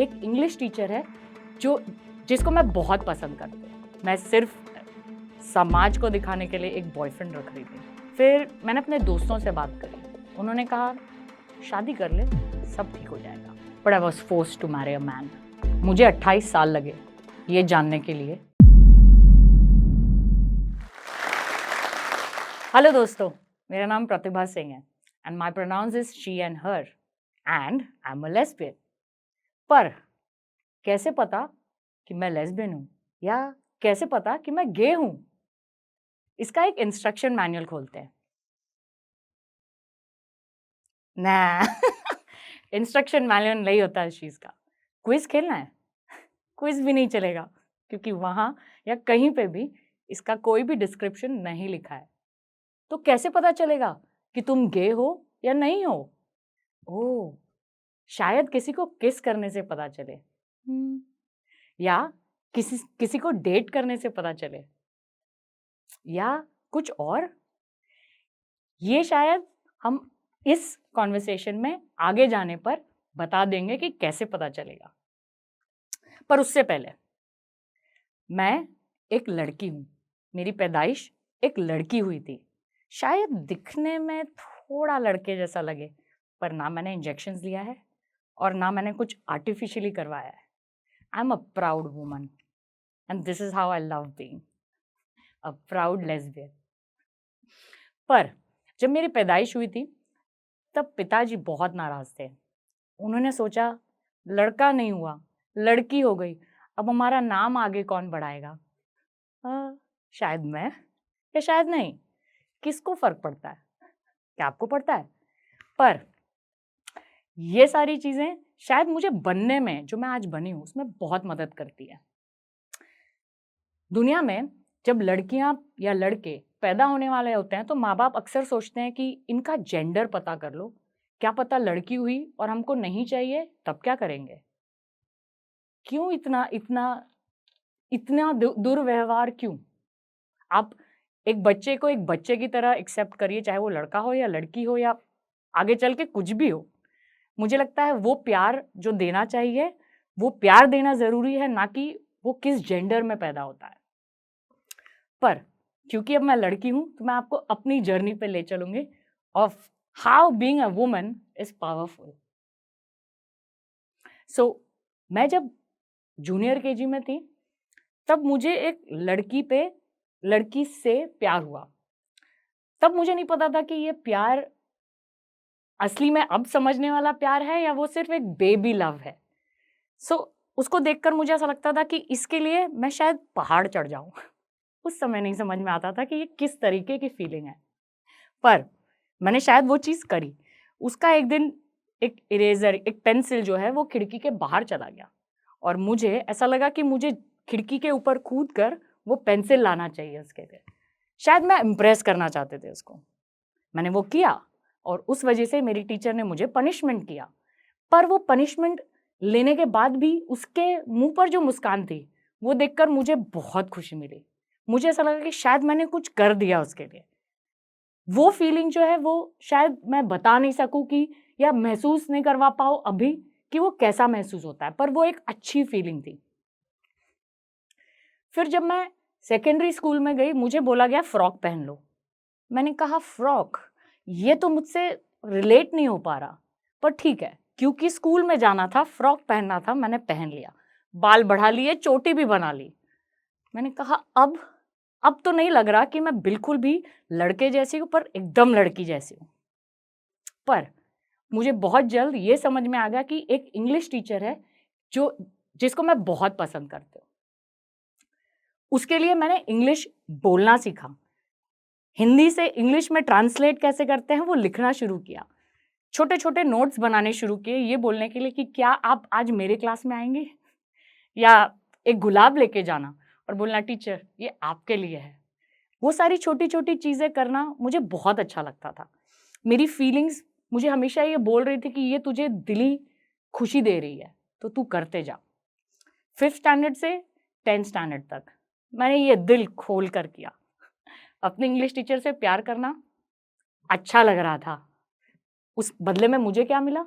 एक English teacher है जो जिसको मैं बहुत पसंद करती हूँ। मैं सिर्फ समाज को दिखाने के लिए एक बॉयफ्रेंड रख रही थी। फिर मैंने अपने दोस्तों से बात करी। उन्होंने कहा शादी कर ले, सब ठीक हो जाएगा। But I was forced to marry a man. मुझे 28 साल लगे ये जानने के लिए। हेलो दोस्तों, मेरा नाम प्रतिभा सिंह है and my pronouns is she and her and I am a lesbian. पर कैसे पता कि मैं लेस्बियन हूँ या कैसे पता कि मैं गे हूँ? इसका एक इंस्ट्रक्शन मैनुअल खोलते हैं। ना इंस्ट्रक्शन मैनुअल नहीं होता इस चीज़ का। क्विज खेलना है? क्विज भी नहीं चलेगा, क्योंकि वहाँ या कहीं पे भी इसका कोई भी डिस्क्रिप्शन नहीं लिखा है। तो कैसे पता चलेगा कि तुम गे हो या नहीं हो? ओह! शायद किसी को किस करने से पता चले। या किसी किसी को डेट करने से पता चले, या कुछ और। ये शायद हम इस कॉन्वर्सेशन में आगे जाने पर बता देंगे कि कैसे पता चलेगा। पर उससे पहले, मैं एक लड़की हूँ। मेरी पैदाइश एक लड़की हुई थी। शायद दिखने में थोड़ा लड़के जैसा लगे, पर ना मैंने इंजेक्शंस लिया है और ना मैंने कुछ आर्टिफिशियली करवाया है। आई am a proud woman and this is how I love being a proud lesbian. पर जब मेरी पैदाइश हुई थी तब पिताजी बहुत नाराज थे। उन्होंने सोचा लड़का नहीं हुआ, लड़की हो गई, अब हमारा नाम आगे कौन बढ़ाएगा? शायद मैं, या शायद नहीं। किसको फर्क पड़ता है? क्या आपको पड़ता है? पर ये सारी चीजें शायद मुझे बनने में, जो मैं आज बनी हूं, उसमें बहुत मदद करती है। दुनिया में जब लड़कियां या लड़के पैदा होने वाले होते हैं तो माँ बाप अक्सर सोचते हैं कि इनका जेंडर पता कर लो, क्या पता लड़की हुई और हमको नहीं चाहिए, तब क्या करेंगे? क्यों इतना इतना इतना दुर्व्यवहार क्यों? आप एक बच्चे को एक बच्चे की तरह एक्सेप्ट करिए, चाहे वो लड़का हो या लड़की हो या आगे चल के कुछ भी हो। मुझे लगता है वो प्यार जो देना चाहिए, वो प्यार देना ज़रूरी है, ना कि वो किस जेंडर में पैदा होता है। पर क्योंकि अब मैं लड़की हूँ, तो मैं आपको अपनी जर्नी पे ले चलूँगी of how being a woman is powerful. So मैं जब जूनियर केजी में थी, तब मुझे एक लड़की से प्यार हुआ। तब मुझे नहीं पता था कि ये प्यार असली में अब समझने वाला प्यार है या वो सिर्फ एक बेबी लव है। सो उसको देखकर मुझे ऐसा लगता था कि इसके लिए मैं शायद पहाड़ चढ़ जाऊँ। उस समय नहीं समझ में आता था कि ये किस तरीके की फीलिंग है। पर मैंने शायद वो चीज़ करी। उसका एक दिन एक इरेज़र, एक पेंसिल जो है वो खिड़की के बाहर चला गया और मुझे ऐसा लगा कि मुझे खिड़की के ऊपर कूद कर वो पेंसिल लाना चाहिए उसके लिए। शायद मैं इम्प्रेस करना चाहते थे उसको। मैंने वो किया और उस वजह से मेरी टीचर ने मुझे पनिशमेंट किया। पर वो पनिशमेंट लेने के बाद भी उसके मुँह पर जो मुस्कान थी, वो देखकर मुझे बहुत खुशी मिली। मुझे ऐसा लगा कि शायद मैंने कुछ कर दिया उसके लिए। वो फीलिंग जो है वो शायद मैं बता नहीं सकूँ कि या महसूस नहीं करवा पाऊँ अभी कि वो कैसा महसूस होता है, पर वो एक अच्छी फीलिंग थी। फिर जब मैं सेकेंडरी स्कूल में गई, मुझे बोला गया फ्रॉक पहन लो। मैंने कहा फ्रॉक, ये तो मुझसे रिलेट नहीं हो पा रहा, पर ठीक है, क्योंकि स्कूल में जाना था, फ्रॉक पहनना था, मैंने पहन लिया। बाल बढ़ा लिए, चोटी भी बना ली। मैंने कहा अब तो नहीं लग रहा कि मैं बिल्कुल भी लड़के जैसी हूँ, पर एकदम लड़की जैसी हूँ। पर मुझे बहुत जल्द ये समझ में आ गया कि एक इंग्लिश टीचर है जो जिसको मैं बहुत पसंद करती हूँ। उसके लिए मैंने इंग्लिश बोलना सीखा। हिंदी से इंग्लिश में ट्रांसलेट कैसे करते हैं वो लिखना शुरू किया। छोटे-छोटे नोट्स बनाने शुरू किए ये बोलने के लिए कि क्या आप आज मेरे क्लास में आएँगे? या एक गुलाब लेके जाना और बोलना टीचर ये आपके लिए है। वो सारी छोटी-छोटी चीज़ें करना मुझे बहुत अच्छा लगता था। मेरी फीलिंग्स मुझे हमेशा ये बोल रही थी कि ये तुझे दिली खुशी दे रही है, तो तू करते जा। 5th स्टैंडर्ड से 10th स्टैंडर्ड तक मैंने ये दिल खोल कर किया। अपने इंग्लिश टीचर से प्यार करना अच्छा लग रहा था। उस बदले में मुझे क्या मिला?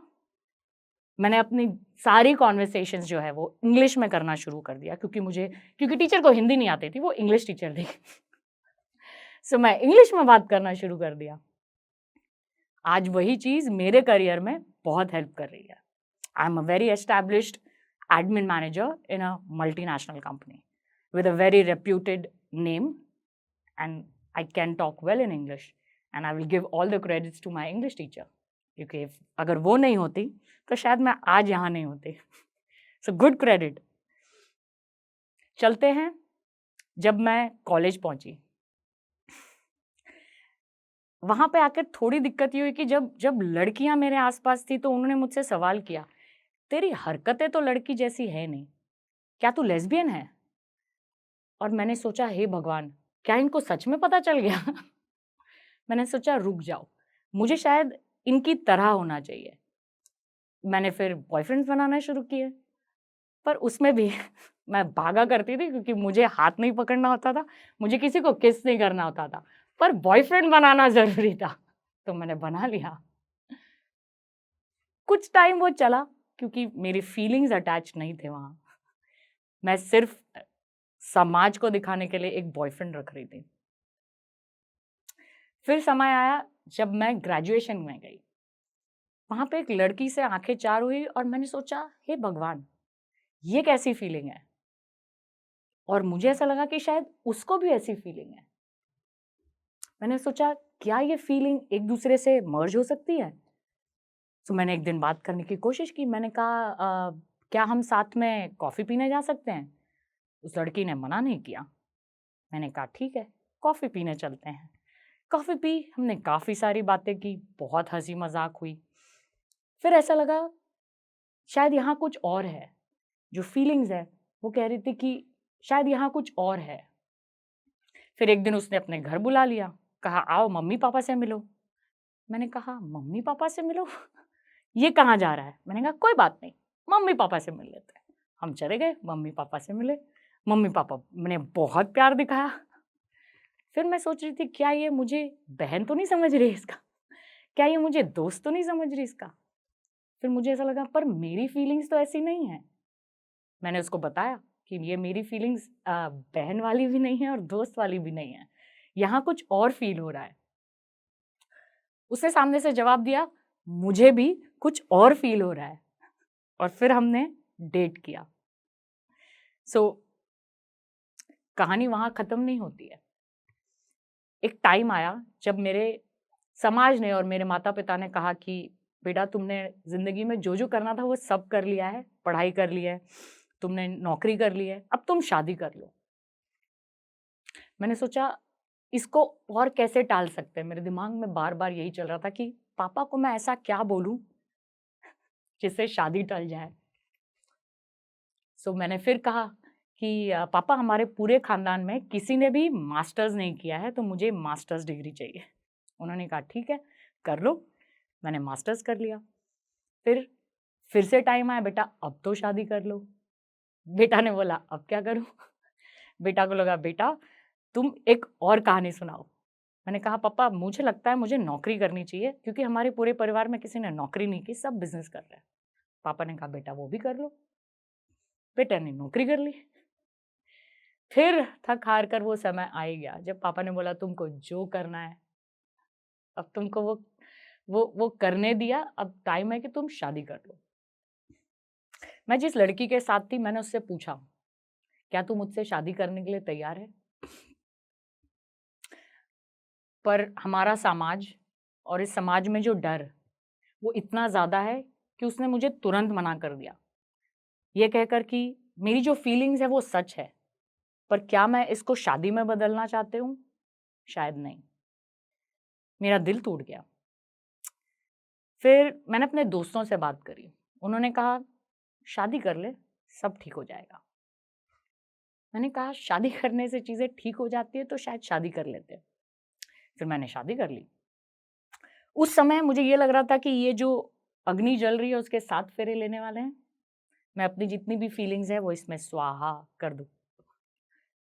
मैंने अपनी सारी कॉन्वर्सेशंस जो है वो इंग्लिश में करना शुरू कर दिया, क्योंकि टीचर को हिंदी नहीं आती थी, वो इंग्लिश टीचर थी। सो मैं इंग्लिश में बात करना शुरू कर दिया। आज वही चीज़ मेरे करियर में बहुत हेल्प कर रही है। आई am a very established admin manager in a multinational company with a very reputed name, and I can talk well in English, and I will give all the credits to my English teacher, क्योंकि अगर वो नहीं होती तो शायद मैं आज यहाँ नहीं होती। So good credit। चलते हैं, जब मैं कॉलेज पहुंची, वहां पे आकर थोड़ी दिक्कत ये हुई कि जब जब लड़कियां मेरे आसपास थी तो उन्होंने मुझसे सवाल किया, तेरी हरकतें तो लड़की जैसी है नहीं, क्या तू लेस्बियन है? और मैंने सोचा, हे भगवान, क्या इनको सच में पता चल गया? मैंने सोचा रुक जाओ, मुझे शायद इनकी तरह होना चाहिए। मैंने फिर बॉयफ्रेंड्स बनाना शुरू किए, पर उसमें भी मैं भागा करती थी, क्योंकि मुझे हाथ नहीं पकड़ना होता था, मुझे किसी को किस नहीं करना होता था, पर बॉयफ्रेंड बनाना ज़रूरी था, तो मैंने बना लिया। कुछ टाइम वो चला, क्योंकि मेरी फीलिंग्स अटैच नहीं थे वहाँ। मैं सिर्फ समाज को दिखाने के लिए एक बॉयफ्रेंड रख रही थी। फिर समय आया जब मैं ग्रेजुएशन में गई, वहाँ पे एक लड़की से आंखें चार हुई और मैंने सोचा, हे भगवान, ये कैसी फीलिंग है? और मुझे ऐसा लगा कि शायद उसको भी ऐसी फीलिंग है। मैंने सोचा, क्या ये फीलिंग एक दूसरे से मर्ज हो सकती है? तो मैंने एक दिन बात करने की कोशिश की। मैंने कहा, क्या हम साथ में कॉफ़ी पीने जा सकते हैं? उस लड़की ने मना नहीं किया। मैंने कहा, ठीक है, कॉफ़ी पीने चलते हैं। कॉफ़ी पी, हमने काफ़ी सारी बातें की, बहुत हंसी मजाक हुई। फिर ऐसा लगा शायद यहाँ कुछ और है। जो फीलिंग्स है वो कह रही थी कि शायद यहाँ कुछ और है। फिर एक दिन उसने अपने घर बुला लिया, कहा आओ मम्मी पापा से मिलो। मैंने कहा मम्मी पापा से मिलो? ये कहाँ जा रहा है? मैंने कहा कोई बात नहीं, मम्मी पापा से मिल लेते हैं। हम चले गए, मम्मी पापा से मिले। मम्मी पापा ने बहुत प्यार दिखाया। फिर मैं सोच रही थी, क्या ये मुझे बहन तो नहीं समझ रही इसका? क्या ये मुझे दोस्त तो नहीं समझ रही इसका? फिर मुझे ऐसा लगा, पर मेरी फीलिंग्स तो ऐसी नहीं है। मैंने उसको बताया कि ये मेरी फीलिंग्स बहन वाली भी नहीं है और दोस्त वाली भी नहीं है, यहाँ कुछ और फील हो रहा है। उसने सामने से जवाब दिया, मुझे भी कुछ और फील हो रहा है। और फिर हमने डेट किया। सो कहानी वहाँ खत्म नहीं होती है। एक टाइम आया जब मेरे समाज ने और मेरे माता पिता ने कहा कि बेटा, तुमने ज़िंदगी में जो जो करना था वो सब कर लिया है, पढ़ाई कर ली है, तुमने नौकरी कर ली है, अब तुम शादी कर लो। मैंने सोचा, इसको और कैसे टाल सकते हैं? मेरे दिमाग में बार-बार यही चल रहा था कि पापा को मैं ऐसा क्या बोलूँ जिससे शादी टल जाए? सो मैंने फिर कहा कि पापा, हमारे पूरे खानदान में किसी ने भी मास्टर्स नहीं किया है, तो मुझे मास्टर्स डिग्री चाहिए। उन्होंने कहा ठीक है, कर लो। मैंने मास्टर्स कर लिया। फिर से टाइम आया, बेटा अब तो शादी कर लो। बेटा ने बोला, अब क्या करूँ? बेटा को लगा, बेटा तुम एक और कहानी सुनाओ। मैंने कहा, पापा मुझे लगता है मुझे नौकरी करनी चाहिए, क्योंकि हमारे पूरे परिवार में किसी ने नौकरी नहीं की, सब बिज़नेस कर रहे हैं। पापा ने कहा, बेटा वो भी कर लो। बेटा ने नौकरी कर ली। फिर थक हार कर वो समय आ ही गया जब पापा ने बोला, तुमको जो करना है, अब तुमको वो करने दिया, अब टाइम है कि तुम शादी कर लो। मैं जिस लड़की के साथ थी, मैंने उससे पूछा, क्या तू मुझसे शादी करने के लिए तैयार है? पर हमारा समाज और इस समाज में जो डर, वो इतना ज़्यादा है कि उसने मुझे तुरंत मना कर दिया। ये कहकर कि मेरी जो फीलिंग्स है वो सच है, पर क्या मैं इसको शादी में बदलना चाहती हूँ? शायद नहीं। मेरा दिल टूट गया। फिर मैंने अपने दोस्तों से बात करी। उन्होंने कहा, शादी कर ले, सब ठीक हो जाएगा। मैंने कहा, शादी करने से चीज़ें ठीक हो जाती है तो शायद शादी कर लेते। फिर मैंने शादी कर ली। उस समय मुझे ये लग रहा था कि ये जो अग्नि जल रही है उसके 7 फेरे लेने वाले हैं। मैं अपनी जितनी भी फीलिंग्स है वो इसमें स्वाहा कर दूँ।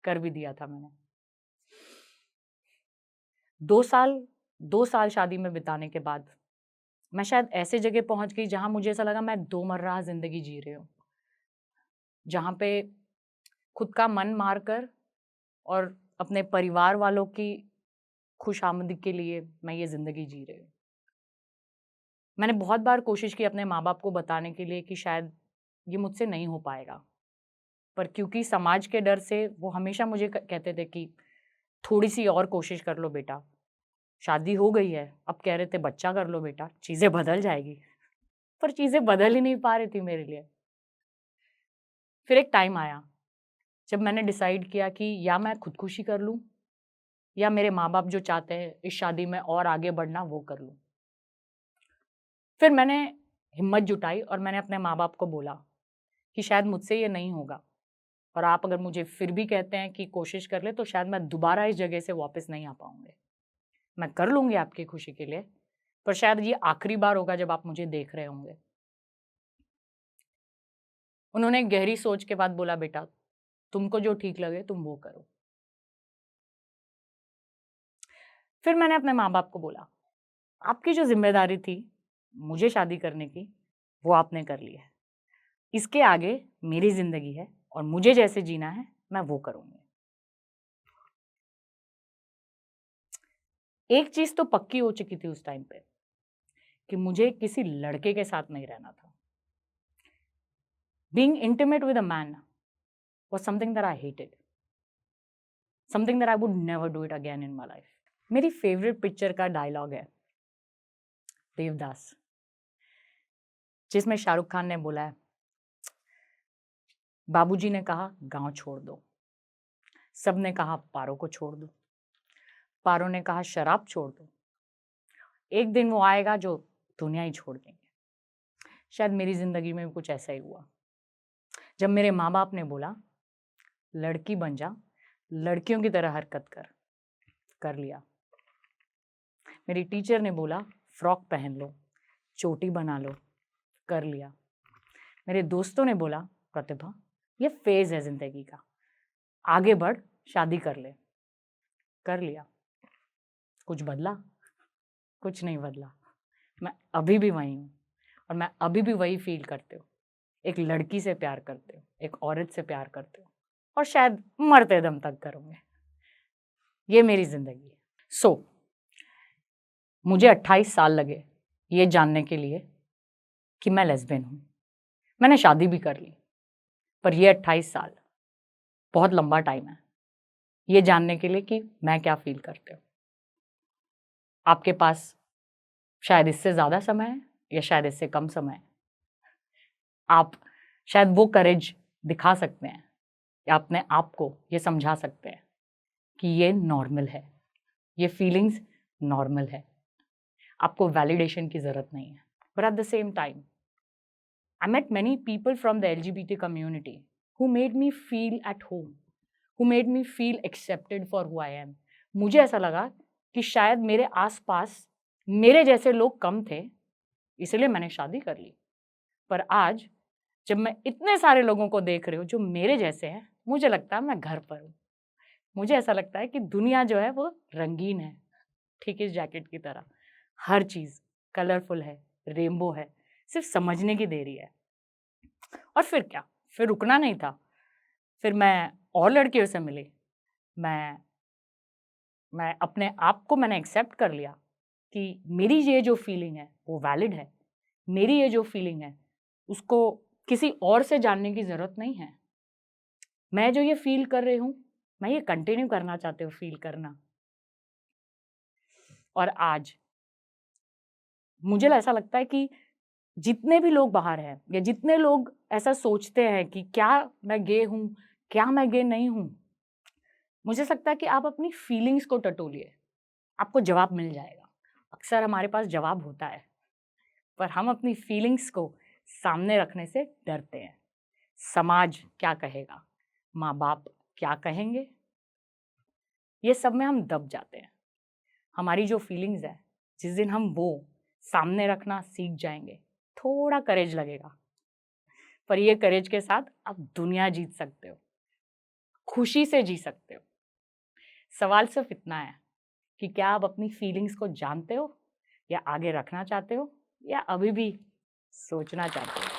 कर भी दिया था मैंने। 2 साल 2 साल शादी में बिताने के बाद मैं शायद ऐसे जगह पहुँच गई जहाँ मुझे ऐसा लगा मैं दो मर्रा ज़िंदगी जी रही हूँ। जहाँ पे खुद का मन मारकर और अपने परिवार वालों की खुशामदी के लिए मैं ये ज़िंदगी जी रही हूँ। मैंने बहुत बार कोशिश की अपने माँ-बाप को बताने के लिए कि शायद ये मुझसे नहीं हो पाएगा। पर क्योंकि समाज के डर से वो हमेशा मुझे कहते थे कि थोड़ी-सी और कोशिश कर लो बेटा, शादी हो गई है, अब कह रहे थे बच्चा कर लो बेटा, चीज़ें बदल जाएगी। पर चीज़ें बदल ही नहीं पा रही थी मेरे लिए। फिर एक टाइम आया, जब मैंने डिसाइड किया कि या मैं खुदकुशी कर लूँ या मेरे माँ-बाप जो चाहते हैं इस शादी में और आगे बढ़ना वो कर लूँ। फिर मैंने हिम्मत जुटाई और मैंने अपने माँ-बाप को बोला कि शायद मुझसे ये नहीं होगा और आप अगर मुझे फिर भी कहते हैं कि कोशिश कर ले तो शायद मैं दोबारा इस जगह से वापस नहीं आ पाऊँगी। मैं कर लूँगी आपकी खुशी के लिए, पर शायद ये आखिरी बार होगा जब आप मुझे देख रहे होंगे। उन्होंने गहरी सोच के बाद बोला, बेटा तुमको जो ठीक लगे तुम वो करो। फिर मैंने अपने माँ-बाप को बोला, आपकी जो ज़िम्मेदारी थी मुझे शादी करने की, वो आपने कर ली है। इसके आगे मेरी ज़िंदगी है और मुझे जैसे जीना है मैं वो करूँगी। एक चीज़ तो पक्की हो चुकी थी उस टाइम पे कि मुझे किसी लड़के के साथ नहीं रहना था। Being intimate with a man was something that I hated. Something that I would never do it again in my life. मेरी फेवरेट पिक्चर का डायलॉग है देवदास, जिसमें शाहरुख खान ने बोला है, बाबूजी ने कहा गांव छोड़ दो, सबने कहा पारो को छोड़ दो, पारो ने कहा शराब छोड़ दो, एक दिन वो आएगा जो दुनिया ही छोड़ देंगे। शायद मेरी जिंदगी में भी कुछ ऐसा ही हुआ। जब मेरे माँ बाप ने बोला लड़की बन जा, लड़कियों की तरह हरकत कर लिया। मेरी टीचर ने बोला फ्रॉक पहन लो, चोटी बना लो, कर लिया। मेरे दोस्तों ने बोला प्रतिभा ये फेज है जिंदगी का, आगे बढ़, शादी कर लिया। कुछ बदला? कुछ नहीं बदला। मैं अभी भी वही हूँ और मैं अभी भी वही फील करती हूँ। एक लड़की से प्यार करते हो, एक औरत से प्यार करते हो और शायद मरते दम तक करूँगे। ये मेरी जिंदगी है। मुझे 28 साल लगे ये जानने के लिए कि मैं लेस्बियन हूँ। मैंने शादी भी कर ली, पर ये 28 साल बहुत लंबा टाइम है ये जानने के लिए कि मैं क्या फील करती हूँ। आपके पास शायद इससे ज़्यादा समय है या शायद इससे कम समय है। आप शायद वो करेज दिखा सकते हैं या अपने आप को ये समझा सकते हैं कि ये नॉर्मल है, ये फीलिंग्स नॉर्मल है, आपको वैलिडेशन की ज़रूरत नहीं है। But at the same time I met many people from the LGBT community who made me feel at home, who made me feel accepted for who I am. मुझे ऐसा लगा कि शायद मेरे आसपास मेरे जैसे लोग कम थे, इसलिए मैंने शादी कर ली। पर आज जब मैं इतने सारे लोगों को देख रही हूँ जो मेरे जैसे हैं, मुझे लगता है मैं घर पर हूँ। मुझे ऐसा लगता है कि दुनिया जो है वो रंगीन है, ठीक इस जैकेट की तरह। हर चीज़ कलरफुल है, रेनबो है, सिर्फ समझने की देरी है। और फिर क्या, फिर रुकना नहीं था। फिर मैं और लड़कियों से मिली। मैं अपने आप को मैंने एक्सेप्ट कर लिया कि मेरी ये जो फीलिंग है वो वैलिड है। मेरी ये जो फीलिंग है उसको किसी और से जानने की ज़रूरत नहीं है। मैं जो ये फ़ील कर रही हूँ, मैं ये कंटिन्यू करना चाहती हूँ फ़ील करना। और आज मुझे ऐसा लगता है कि जितने भी लोग बाहर हैं या जितने लोग ऐसा सोचते हैं कि क्या मैं गे हूँ, क्या मैं गे नहीं हूँ, मुझे लगता है कि आप अपनी फीलिंग्स को टटोलिए, आपको जवाब मिल जाएगा। अक्सर हमारे पास जवाब होता है, पर हम अपनी फीलिंग्स को सामने रखने से डरते हैं। समाज क्या कहेगा? माँ-बाप क्या कहेंगे? ये सब में हम दब जाते हैं। हमारी जो फीलिंग्स है, जिस दिन हम वो सामने रखना सीख जाएंगे, थोड़ा करेज लगेगा, पर ये करेज के साथ आप दुनिया जीत सकते हो, खुशी से जी सकते हो। सवाल सिर्फ इतना है कि क्या आप अपनी फीलिंग्स को जानते हो या आगे रखना चाहते हो? या अभी भी सोचना चाहते हो?